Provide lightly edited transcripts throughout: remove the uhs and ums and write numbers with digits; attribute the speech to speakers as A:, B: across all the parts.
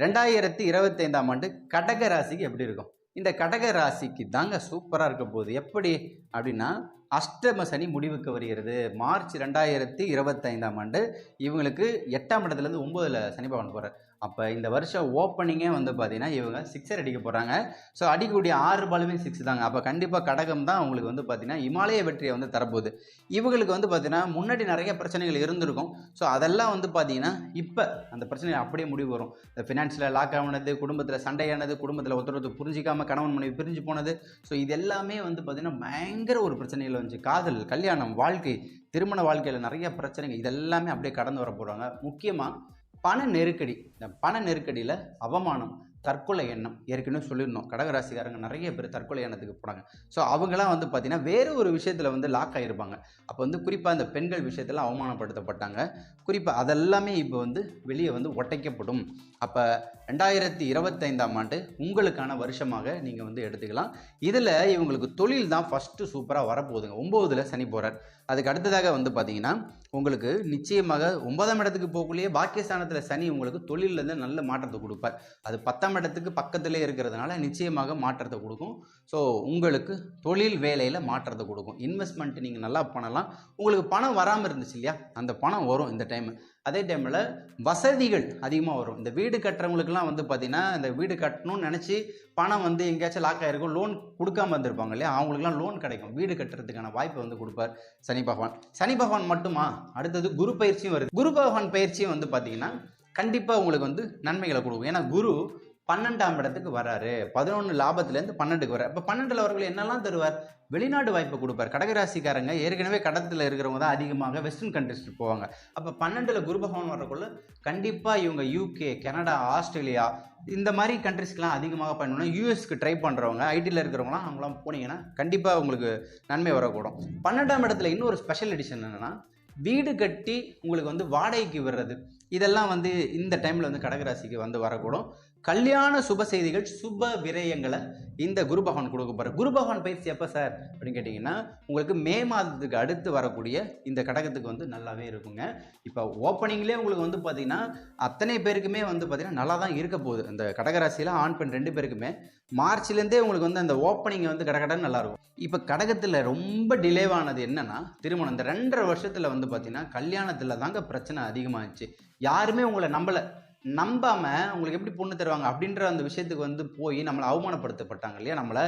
A: 2025ஆம் ஆண்டு கடக ராசிக்கு எப்படி இருக்கும்? இந்த கடக ராசிக்கு தாங்க சூப்பராக இருக்க போகுது. எப்படி அப்படின்னா, அஷ்டம சனி முடிவுக்கு வருகிறது. மார்ச் 2025ஆம் ஆண்டு இவங்களுக்கு 8ஆம் இடத்துலேருந்து 9ல் சனி பகவான் போகிறார். அப்போ இந்த வருஷம் ஓப்பனிங்கே வந்து பார்த்தீங்கன்னா இவங்க சிக்ஸர் அடிக்க போகிறாங்க. ஸோ அடிக்கக்கூடிய 6 பாலுமே 6 தாங்க. அப்போ கண்டிப்பாக கடகம் தான் அவங்களுக்கு வந்து பார்த்தீங்கன்னா இமாலய வெற்றியை வந்து தரப்போகுது. இவங்களுக்கு வந்து பார்த்தீங்கன்னா முன்னாடி நிறைய பிரச்சனைகள் இருந்திருக்கும். ஸோ அதெல்லாம் வந்து பார்த்தீங்கன்னா இப்போ அந்த பிரச்சனை அப்படியே முடிவு வரும். இந்த ஃபினான்ஷியல் லாக் ஆனது, குடும்பத்தில் சண்டையானது, குடும்பத்தில் ஒருத்தர் புரிஞ்சிக்காம கணவன் மனைவி பிரிஞ்சு போனது, ஸோ இது எல்லாமே வந்து பார்த்தீங்கன்னா பயங்கர ஒரு பிரச்சனைகள் வந்துச்சு. காதல், கல்யாணம், வாழ்க்கை, திருமண வாழ்க்கையில் நிறைய பிரச்சனைகள் இதெல்லாமே அப்படியே கடந்து வர போகிறாங்க. முக்கியமாக பண நெருக்கடி, இந்த பண நெருக்கடியில் அவமானம், தற்கொலை எண்ணம் ஏற்கனவே சொல்லியிருந்தோம். கடகராசிக்காரங்க நிறைய பேர் தற்கொலை எண்ணத்துக்கு போனாங்க. ஸோ அவங்களாம் வந்து பார்த்தீங்கன்னா வேறு ஒரு விஷயத்தில் வந்து லாக் ஆகிருப்பாங்க. அப்போ வந்து குறிப்பாக இந்த பெண்கள் விஷயத்தில் அவமானப்படுத்தப்பட்டாங்க. குறிப்பாக அதெல்லாமே இப்போ வந்து வெளியே வந்து ஒட்டைக்கப்படும். அப்போ 2025ஆம் ஆண்டு உங்களுக்கான வருஷமாக நீங்கள் வந்து எடுத்துக்கலாம். இதில் இவங்களுக்கு தொழில் தான் ஃபஸ்ட்டு சூப்பராக வரப்போகுதுங்க. 9ல் சனி போகிறார். அதுக்கு அடுத்ததாக வந்து பார்த்தீங்கன்னா உங்களுக்கு நிச்சயமாக 9ஆம் இடத்துக்கு போகக்கூடிய பாக்கியஸ்தானத்தில் சனி உங்களுக்கு தொழிலேருந்து நல்ல மாற்றத்தை கொடுப்பார். அது 10ஆம் இடத்துக்கு பக்கத்திலே இருக்கிறதுனால நிச்சயமாக மாற்றத்தை கொடுக்கும். ஸோ உங்களுக்கு தொழில் வேலையில் மாற்றத்தை கொடுக்கும். இன்வெஸ்ட்மெண்ட் நீங்கள் நல்லா பண்ணலாம். உங்களுக்கு பணம் வராமல் இருந்துச்சு இல்லையா, அந்த பணம் வரும் இந்த டைம். அதே டைமில் வசதிகள் அதிகமாக வரும். இந்த வீடு கட்டுறவங்களுக்குலாம் வந்து பார்த்தீங்கன்னா இந்த வீடு கட்டணும்னு நினச்சி பணம் வந்து எங்கேயாச்சும் லாக் ஆகிருக்கும், லோன் கொடுக்காம வந்திருப்பாங்க இல்லையா, அவங்களுக்குலாம் லோன் கிடைக்கும். வீடு கட்டுறதுக்கான வாய்ப்பை வந்து கொடுப்பார் சனி பகவான். சனி பகவான் மட்டுமா, அடுத்தது குரு பயிற்சியும் வருது. குரு பகவான் பயிற்சியும் வந்து பார்த்தீங்கன்னா கண்டிப்பாக உங்களுக்கு வந்து நன்மைகளை கொடுக்கும். ஏன்னா குரு 12ஆம் இடத்துக்கு வராரு. 11 லாபத்துலேருந்து 12க்கு வர்றார். இப்போ 12ல் வரவர்கள் என்னெல்லாம் தருவார்? வெளிநாடு வாய்ப்பை கொடுப்பார். கடகராசிக்காரங்க ஏற்கனவே கடத்தில் இருக்கிறவங்க தான் அதிகமாக வெஸ்டர்ன் கண்ட்ரிஸ்க்கு போவாங்க. அப்போ 12ல் குரு பகவான் வரக்குள்ள கண்டிப்பாக இவங்க UK, கனடா, ஆஸ்திரேலியா இந்த மாதிரி கண்ட்ரிஸ்க்கெலாம் அதிகமாக பண்ணணும். யூஎஸ்க்கு ட்ரை பண்ணுறவங்க, ஐடியில் இருக்கிறவங்களாம் அவங்களாம் போனீங்கன்னா கண்டிப்பாக உங்களுக்கு நன்மை வரக்கூடும். 12ஆம் இடத்துல இன்னொரு ஸ்பெஷல் எடிஷன் என்னென்னா, வீடு கட்டி உங்களுக்கு வந்து வாடகைக்கு விடுறது, இதெல்லாம் வந்து இந்த டைமில் வந்து கடகராசிக்கு வந்து வரக்கூடும். கல்யாண சுப செய்திகள், சுப விரயங்களை இந்த குரு பகவான் கொடுக்க போகிறார். குரு பகவான் பயிற்சி எப்போ சார் அப்படின்னு கேட்டிங்கன்னா, உங்களுக்கு மே மாதத்துக்கு அடுத்து வரக்கூடிய இந்த கடகத்துக்கு வந்து நல்லாவே இருக்குங்க. இப்போ ஓப்பனிங்லேயே உங்களுக்கு வந்து பார்த்திங்கன்னா அத்தனை பேருக்குமே வந்து பார்த்திங்கன்னா நல்லா தான் இருக்க போகுது. இந்த கடகராசியில் ஆண் பெண் 2 பேருக்குமே மார்ச்லேருந்தே உங்களுக்கு வந்து அந்த ஓப்பனிங் வந்து கடகடன்னு நல்லாயிருக்கும். இப்போ கடகத்தில் ரொம்ப டிலேவானது என்னென்னா திருமணம். இந்த 2.5 வருஷத்தில் வந்து பார்த்திங்கன்னா கல்யாணத்தில் தாங்க பிரச்சனை அதிகமாகிடுச்சு. யாருமே உங்களை நம்பாமல் உங்களுக்கு எப்படி பொண்ணு தருவாங்க அப்படின்ற அந்த விஷயத்துக்கு வந்து போய் நம்மளை அவமானப்படுத்தப்பட்டாங்க இல்லையா, நம்மளை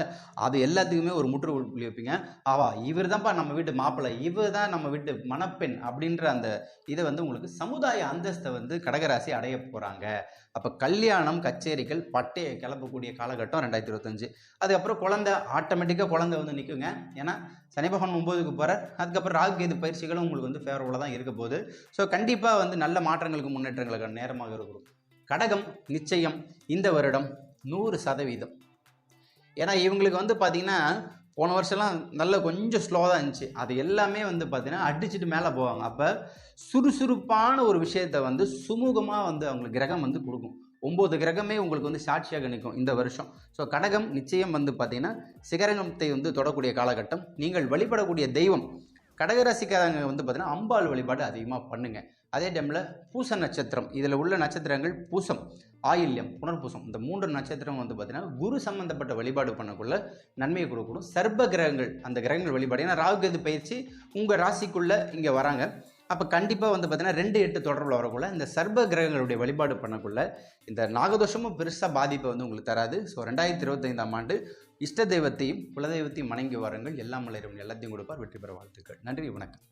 A: அது எல்லாத்துக்குமே ஒரு முற்றுப்புள்ளி வைப்பீங்க. இவர் தான்ப்பா நம்ம வீட்டு மாப்பிள்ளை, இவர் தான் நம்ம வீட்டு மணப்பெண் அப்படின்ற அந்த இதை வந்து உங்களுக்கு சமுதாய அந்தஸ்தை வந்து கடகராசி அடைய போகிறாங்க. அப்போ கல்யாணம், கச்சேரிகள், பட்டையை கிளப்பக்கூடிய காலகட்டம் 2025. அதுக்கப்புறம் குழந்தை ஆட்டோமேட்டிக்காக குழந்தை வந்து நிற்குங்க. ஏன்னா சனி பகவான் 9க்கு போகிறார். அதுக்கப்புறம் ராகு கேது பயிற்சிகளும் உங்களுக்கு வந்து ஃபேவரபுளாக தான் இருக்க போகுது. ஸோ கண்டிப்பாக வந்து நல்ல மாற்றங்களுக்கு முன்னேற்றங்களுக்கு நேரமாக இருக்கும். கடகம் நிச்சயம் இந்த வருடம் 100%. ஏன்னா இவங்களுக்கு வந்து பார்த்தீங்கன்னா போன வருஷம்லாம் நல்ல கொஞ்சம் ஸ்லோவாக தான் இருந்துச்சு. அது எல்லாமே வந்து பார்த்தீங்கன்னா அடிச்சுட்டு மேலே போவாங்க. அப்போ சுறுசுறுப்பான ஒரு விஷயத்தை வந்து சுமூகமாக வந்து அவங்களுக்கு கிரகம் வந்து கொடுக்கும். 9 கிரகமே உங்களுக்கு வந்து சாட்சியாக நிற்கும் இந்த வருஷம். ஸோ கடகம் நிச்சயம் வந்து பார்த்தீங்கன்னா சிகரங்கத்தை வந்து தொடக்கூடிய காலகட்டம். நீங்கள் வழிபடக்கூடிய தெய்வம் கடகராசிக்காரங்க வந்து பார்த்தீங்கன்னா அம்பாள் வழிபாடு அதிகமாக பண்ணுங்கள். அதே டைமில் பூச நட்சத்திரம், இதில் உள்ள நட்சத்திரங்கள் பூசம், ஆயில்யம், புனர்பூசம், இந்த 3 நட்சத்திரம் வந்து பார்த்தீங்கன்னா குரு சம்பந்தப்பட்ட வழிபாடு பண்ணக்குள்ள நன்மையை கொடுக்கணும். சர்ப கிரகங்கள், அந்த கிரகங்கள் வழிபாடு, ஏன்னா ராகு கேது பயிற்சி உங்கள் ராசிக்குள்ளே இங்கே வராங்க. அப்போ கண்டிப்பாக வந்து பார்த்தீங்கன்னா 2-8 தொடர்பில் வரக்குள்ள இந்த சர்ப கிரகங்களுடைய வழிபாடு பண்ணக்குள்ள இந்த நாகதோஷமும் பெருசாக பாதிப்பை வந்து உங்களுக்கு தராது. ஸோ 2025ஆம் ஆண்டு இஷ்ட தெய்வத்தையும் குலதெய்வத்தையும் வணங்கி வாருங்கள். எல்லாம் மலரும் எல்லாத்தையும் கொடுப்பார். வெற்றி பெற வாழ்த்துக்கள். நன்றி, வணக்கம்.